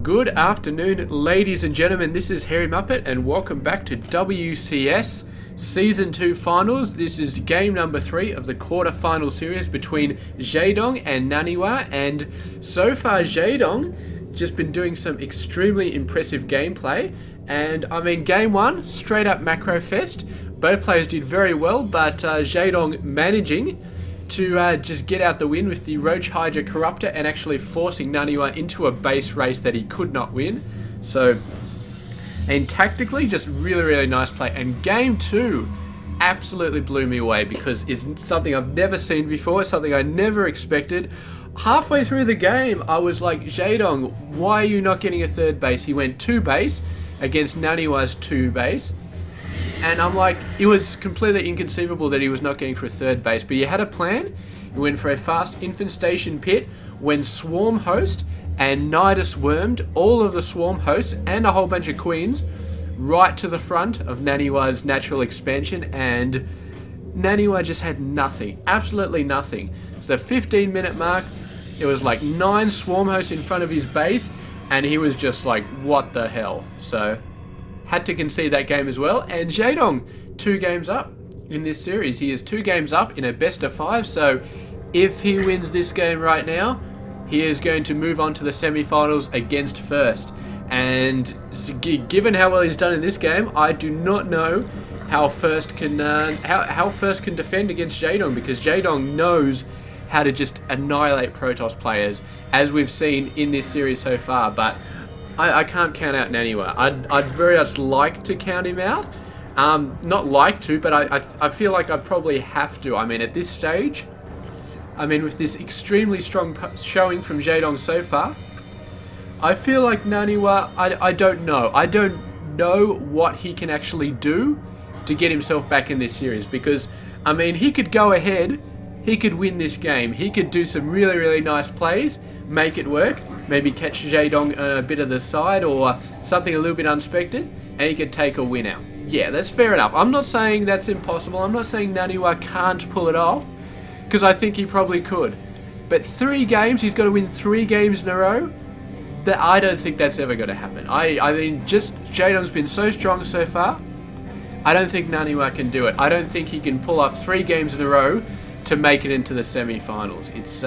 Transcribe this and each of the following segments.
Good afternoon, ladies and gentlemen. This is Harry Muppet, and welcome back to WCS Season 2 Finals. This is game number 3 of the quarter-final series between Jaedong and NaNiwa, and so far Jaedong just been doing some extremely impressive gameplay. And I mean, game 1, straight up macro fest. Both players did very well, but Jaedong managing to just get out the win with the Roach Hydra Corruptor and actually forcing NaNiwa into a base race that he could not win. So, and tactically, just really nice play. And game 2 absolutely blew me away because it's something I've never seen before, something I never expected. Halfway through the game, I was like, Jaedong, why are you not getting a third base? He went 2 base against NaNiwa's 2 base. And I'm like, it was completely inconceivable that he was not getting for a third base. But he had a plan. He went for a fast infestation pit when Swarm Host and Nidus wormed all of the Swarm Hosts and a whole bunch of Queens right to the front of NaNiwa's natural expansion. And NaNiwa just had nothing. Absolutely nothing. It's the 15-minute mark. It was like 9 Swarm Hosts in front of his base. And he was just like, what the hell? So had to concede that game as well. And Jaedong, 2 games up in this series. He is 2 games up in a best of 5. So if he wins this game right now, he is going to move on to the semi-finals against First. And given how well he's done in this game, I do not know how First can how First can defend against Jaedong, because Jaedong knows how to just annihilate Protoss players, as we've seen in this series so far. But I can't count out NaNiwa. I'd very much like to count him out. Not like to, but I feel like I probably have to. I mean, at this stage, I mean, with this extremely strong showing from Jaedong so far, I feel like NaNiwa, I don't know. I don't know what he can actually do to get himself back in this series. Because, I mean, he could go ahead, he could win this game. He could do some really nice plays, make it work. Maybe catch Jaedong a bit of the side or something a little bit unexpected, and he could take a win out. Yeah, that's fair enough. I'm not saying that's impossible. I'm not saying NaNiwa can't pull it off, because I think he probably could. But 3 games, he's got to win 3 games in a row. That I don't think that's ever going to happen. I mean, just Jaedong's been so strong so far. I don't think NaNiwa can do it. I don't think he can pull off 3 games in a row to make it into the semi-finals. It's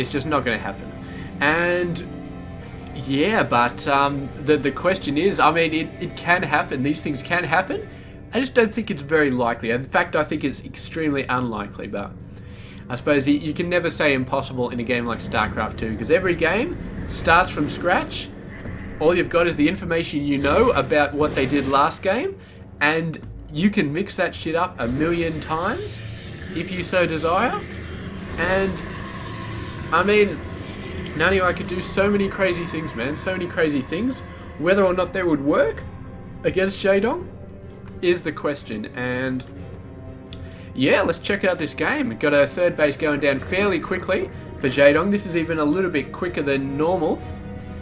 just not going to happen. And yeah, but the question is, I mean, it can happen. These things can happen. I just don't think it's very likely. In fact, I think it's extremely unlikely. But I suppose you can never say impossible in a game like Starcraft 2, because every game starts from scratch. All you've got is the information you know about what they did last game, and you can mix that shit up a million times if you so desire. And I mean, NaNiwa could do so many crazy things, man. So many crazy things. Whether or not they would work against Jaedong is the question. And yeah, let's check out this game. We've got a third base going down fairly quickly for Jaedong. This is even a little bit quicker than normal.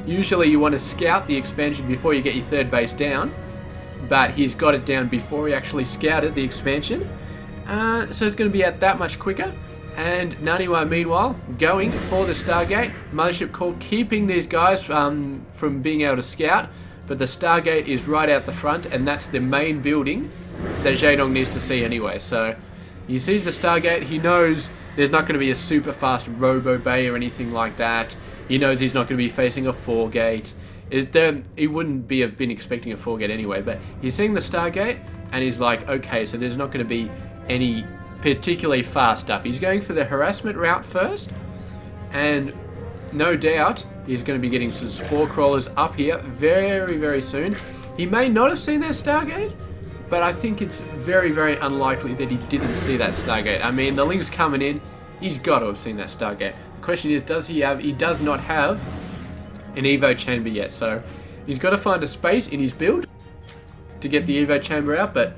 Usually you want to scout the expansion before you get your third base down, but he's got it down before he actually scouted the expansion. So it's going to be at that much quicker. And NaNiwa, meanwhile, going for the Stargate. Mothership Core keeping these guys from being able to scout. But the Stargate is right out the front, and that's the main building that Jaedong needs to see anyway. So he sees the Stargate. He knows there's not going to be a super fast Robo Bay or anything like that. He knows he's not going to be facing a 4-gate. He wouldn't have been expecting a 4-gate anyway. But he's seeing the Stargate, and he's like, okay, so there's not going to be any particularly fast stuff. He's going for the harassment route first, and no doubt he's going to be getting some spore crawlers up here very soon. He may not have seen that Stargate, but I think it's very unlikely that he didn't see that Stargate. I mean, the link's coming in, he's got to have seen that Stargate. The question is, does he have? He does not have an Evo chamber yet, so he's got to find a space in his build to get the Evo chamber out, but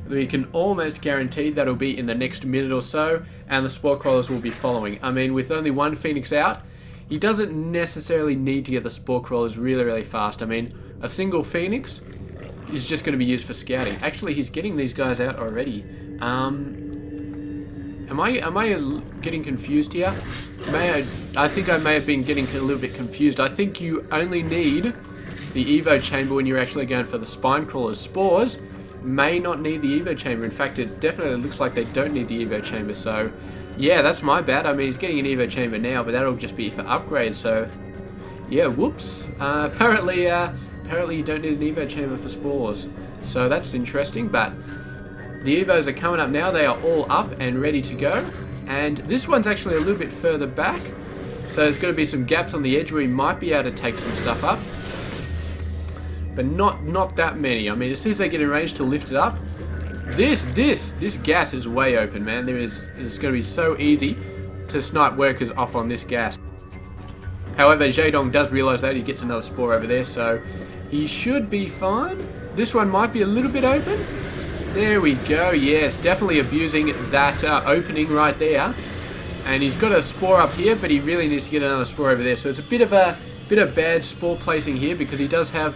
we can almost guarantee that'll be in the next minute or so, and the spore crawlers will be following. I mean, with only 1 Phoenix out, he doesn't necessarily need to get the spore crawlers really fast. I mean, a single Phoenix is just going to be used for scouting. Actually, he's getting these guys out already. Am I getting confused here? I think I may have been getting a little bit confused. I think you only need the Evo chamber when you're actually going for the spine crawlers. Spores may not need the Evo chamber. In fact, it definitely looks like they don't need the Evo chamber. So, yeah, that's my bad. I mean, he's getting an Evo chamber now, but that'll just be for upgrades. So, yeah, whoops. Apparently you don't need an Evo chamber for spores. So that's interesting, but the Evos are coming up now. They are all up and ready to go. And this one's actually a little bit further back. So there's going to be some gaps on the edge where we might be able to take some stuff up. But not that many. I mean, as soon as they get in range to lift it up, this gas is way open, man. It's going to be so easy to snipe workers off on this gas. However, Jaedong does realise that. He gets another spore over there, so he should be fine. This one might be a little bit open. There we go. Yes, definitely abusing that opening right there. And he's got a spore up here, but he really needs to get another spore over there. So it's a bit of bad spore placing here because he does have.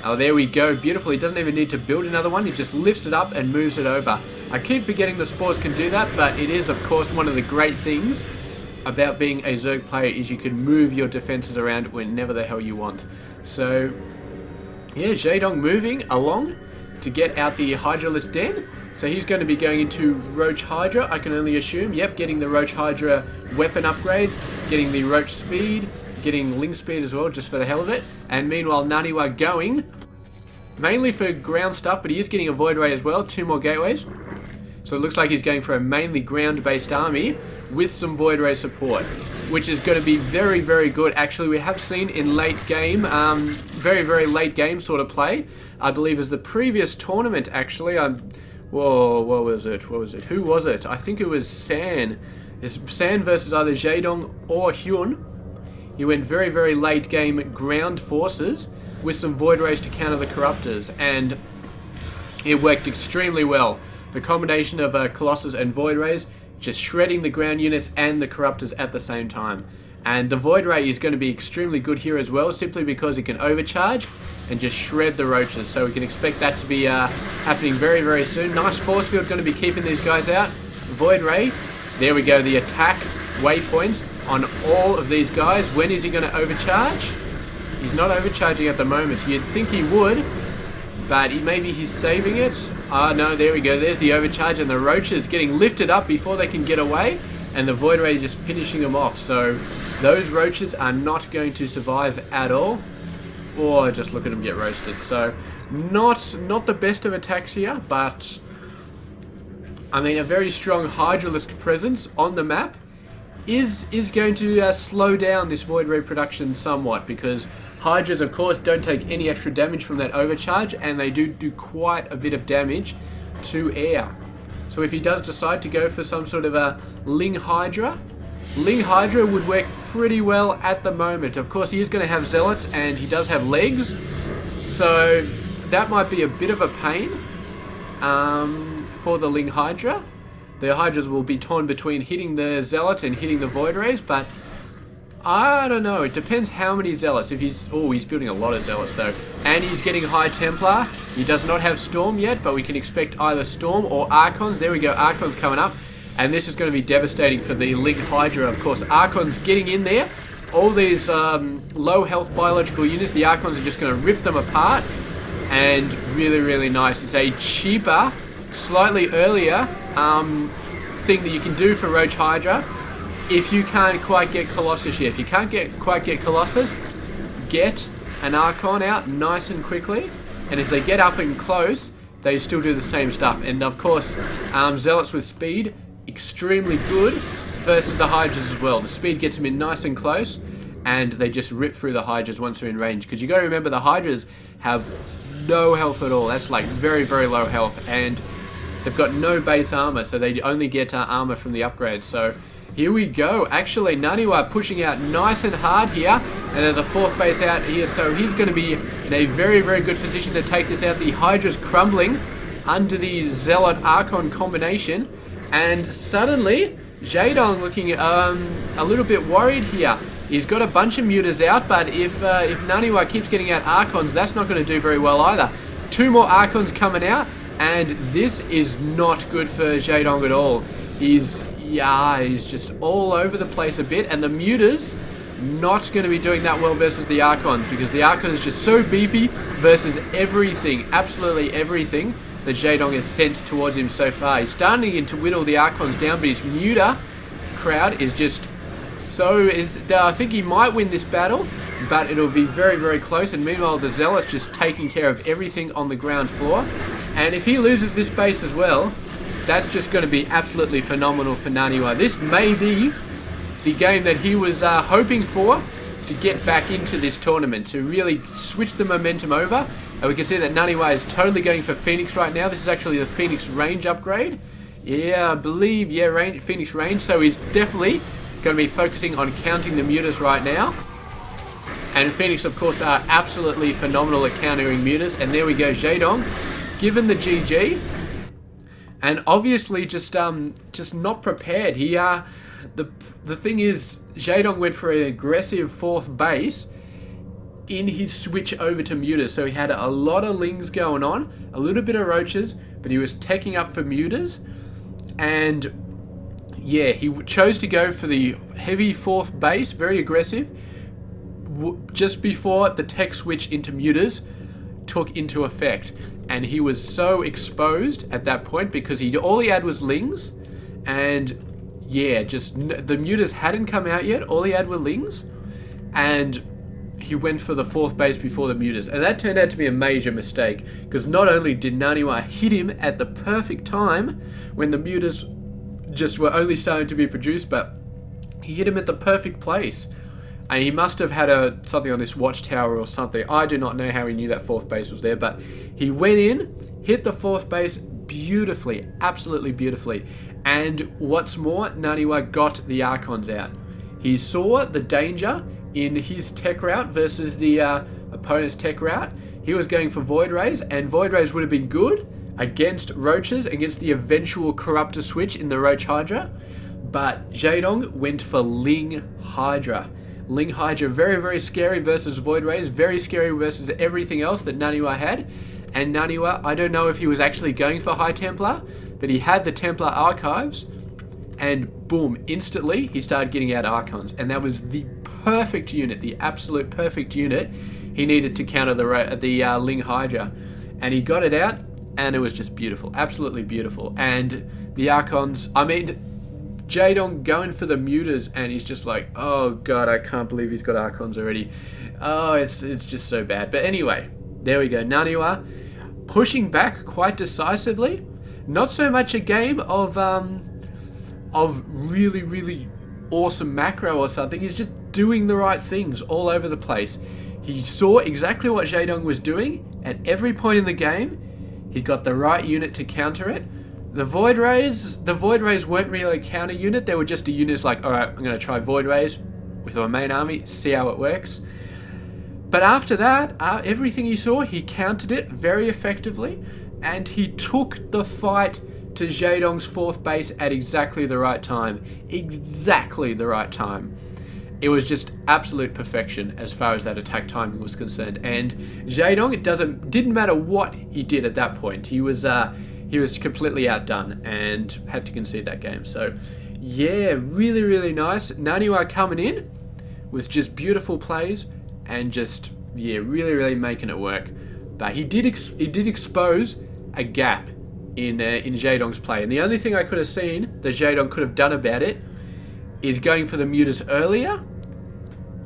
Oh, there we go. Beautiful. He doesn't even need to build another one. He just lifts it up and moves it over. I keep forgetting the spores can do that, but it is, of course, one of the great things about being a Zerg player is you can move your defenses around whenever the hell you want. So, yeah, Jaedong moving along to get out the Hydralist Den. So he's going to be going into Roach Hydra, I can only assume. Yep, getting the Roach Hydra weapon upgrades, getting the Roach speed, getting Ling speed as well, just for the hell of it. And meanwhile, NaNiwa going mainly for ground stuff, but he is getting a Void Ray as well, 2 more gateways. So it looks like he's going for a mainly ground-based army with some Void Ray support, which is going to be very, very good. Actually, we have seen in late game, very, very late game sort of play. I believe as the previous tournament, actually. Whoa, what was it? Who was it? I think it was San. It's San versus either Jaedong or Hyun. He went very, very late game ground forces with some Void Rays to counter the Corruptors, and it worked extremely well. The combination of Colossus and Void Rays just shredding the ground units and the Corruptors at the same time. And the Void Ray is going to be extremely good here as well, simply because it can overcharge and just shred the roaches. So we can expect that to be happening very, very soon. Nice force field going to be keeping these guys out. Void Ray, there we go, the attack waypoints on all of these guys. When is he going to overcharge? He's not overcharging at the moment. You'd think he would, but maybe he's saving it. No, there we go. There's the overcharge, and the roaches getting lifted up before they can get away, and the Void Ray just finishing them off. So those roaches are not going to survive at all. Or just look at them get roasted. So not the best of attacks here, but I mean, a very strong Hydralisk presence on the map is going to slow down this Void Ray production somewhat, because Hydras, of course, don't take any extra damage from that overcharge, and they do quite a bit of damage to air. So if he does decide to go for some sort of a Ling Hydra would work pretty well at the moment. Of course, he is going to have Zealots, and he does have legs, so that might be a bit of a pain for the Ling Hydra. The Hydras will be torn between hitting the Zealots and hitting the Void Rays, but I don't know. It depends how many Zealots. If he's building a lot of Zealots though, and he's getting High Templar. He does not have Storm yet, but we can expect either Storm or Archons. There we go, Archons coming up, and this is going to be devastating for the Ling Hydra. Of course, Archons getting in there. All these low health biological units, the Archons are just going to rip them apart, and really, really nice. It's a cheaper, slightly earlier thing that you can do for Roach Hydra if you can't quite get Colossus yet. If you can't quite get Colossus, get an Archon out nice and quickly, and if they get up and close, they still do the same stuff. And of course, Zealots with speed, extremely good versus the Hydras as well. The speed gets them in nice and close, and they just rip through the Hydras once they're in range. Because you got to remember, the Hydras have no health at all. That's like very, very low health, and they've got no base armor, so they only get armor from the upgrades. So here we go. Actually, NaNiwa pushing out nice and hard here, and there's a 4th base out here, so he's going to be in a very, very good position to take this out. The Hydra's crumbling under the Zealot Archon combination, and suddenly Jaedong looking a little bit worried here. He's got a bunch of mutas out, but if NaNiwa keeps getting out Archons, that's not going to do very well either. 2 more Archons coming out, and this is not good for Jaedong at all. Yeah, he's just all over the place a bit, and the Mutas not going to be doing that well versus the Archons, because the Archon is just so beefy versus everything, absolutely everything that Jaedong has sent towards him so far. He's starting to whittle the Archons down, but his Muta crowd is just so... I think he might win this battle, but it'll be very, very close, and meanwhile the Zealot's just taking care of everything on the ground floor. And if he loses this base as well, that's just going to be absolutely phenomenal for NaNiwa. This may be the game that he was hoping for to get back into this tournament, to really switch the momentum over. And we can see that NaNiwa is totally going for Phoenix right now. This is actually the Phoenix range upgrade. Yeah, I believe, yeah, Phoenix range. So he's definitely going to be focusing on counting the Mutas right now. And Phoenix, of course, are absolutely phenomenal at countering Mutas. And there we go, Jaedong, given the GG. And obviously just not prepared. He the thing is, Jaedong went for an aggressive fourth base in his switch over to Mutas. So he had a lot of Lings going on, a little bit of Roaches, but he was taking up for Mutas. And yeah, he chose to go for the heavy fourth base, very aggressive, just before the tech switch into Mutas took into effect. And he was so exposed at that point because all he had was Lings, and yeah, just the Mutas hadn't come out yet. All he had were Lings, and he went for the fourth base before the Mutas, and that turned out to be a major mistake, because not only did NaNiwa hit him at the perfect time when the Mutas just were only starting to be produced, but he hit him at the perfect place. And he must have had something on this watchtower or something. I do not know how he knew that fourth base was there, but he went in, hit the fourth base beautifully, absolutely beautifully. And what's more, NaNiwa got the Archons out. He saw the danger in his tech route versus the opponent's tech route. He was going for Void Rays, and Void Rays would have been good against Roaches, against the eventual Corruptor switch in the Roach Hydra. But Jaedong went for Ling Hydra. Ling Hydra, very, very scary versus Void Rays, very scary versus everything else that NaNiwa had. And NaNiwa, I don't know if he was actually going for High Templar, but he had the Templar archives, and boom, instantly he started getting out Archons. And that was the perfect unit, the absolute perfect unit he needed to counter the Ling Hydra. And he got it out, and it was just beautiful, absolutely beautiful. And the Archons, I mean, Jaedong going for the Mutas, and he's just like, oh god, I can't believe he's got Archons already. Oh, it's just so bad. But anyway, there we go. NaNiwa pushing back quite decisively. Not so much a game of really, really awesome macro or something. He's just doing the right things all over the place. He saw exactly what Jaedong was doing at every point in the game. He got the right unit to counter it. The Void Rays weren't really a counter unit. They were just a unit like, alright, I'm going to try Void Rays with my main army, see how it works. But after that, everything he saw, he countered it very effectively, and he took the fight to Jaedong's fourth base at exactly the right time. Exactly the right time. It was just absolute perfection as far as that attack timing was concerned. And Jaedong, it didn't matter what he did at that point. He was completely outdone and had to concede that game. So, yeah, really, really nice. NaNiwa coming in with just beautiful plays and just, yeah, really, really making it work. But he did expose a gap in Jaedong's play. And the only thing I could have seen that Jaedong could have done about it is going for the Mutas earlier,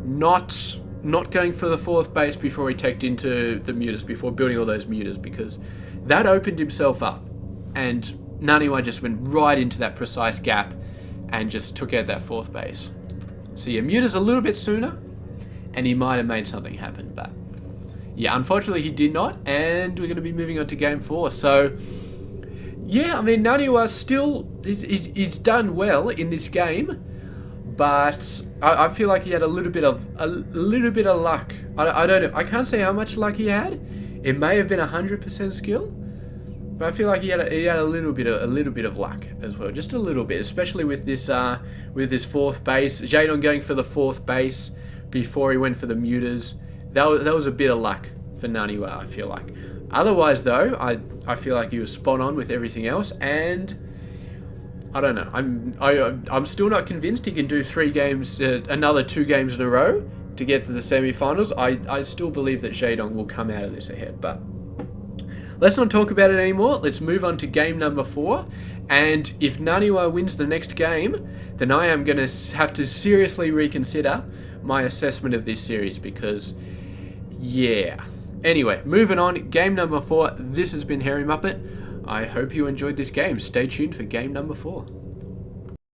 not going for the fourth base before he teched into the Mutas, before building all those Mutas, because that opened himself up. And NaNiwa just went right into that precise gap and just took out that fourth base. So yeah, Mutas a little bit sooner, and he might have made something happen. But yeah, unfortunately he did not, and we're going to be moving on to game 4. So yeah, I mean, NaNiwa still, he's done well in this game, but I feel like he had a little bit of luck. I don't know. I can't say how much luck he had. It may have been 100% skill, but I feel like he had a little bit of luck as well, just a little bit, especially with this fourth base. Jaedong going for the fourth base before he went for the Mutas. That was a bit of luck for NaNiwa, I feel like. Otherwise, though, I feel like he was spot on with everything else, and I don't know. I'm still not convinced he can do 3 games, another 2 games in a row to get to the semi-finals. I still believe that Jaedong will come out of this ahead, but let's not talk about it anymore. Let's move on to game number 4. And if NaNiwa wins the next game, then I am going to have to seriously reconsider my assessment of this series because, yeah. Anyway, moving on. Game number 4. This has been Hairy Muppet. I hope you enjoyed this game. Stay tuned for game number 4.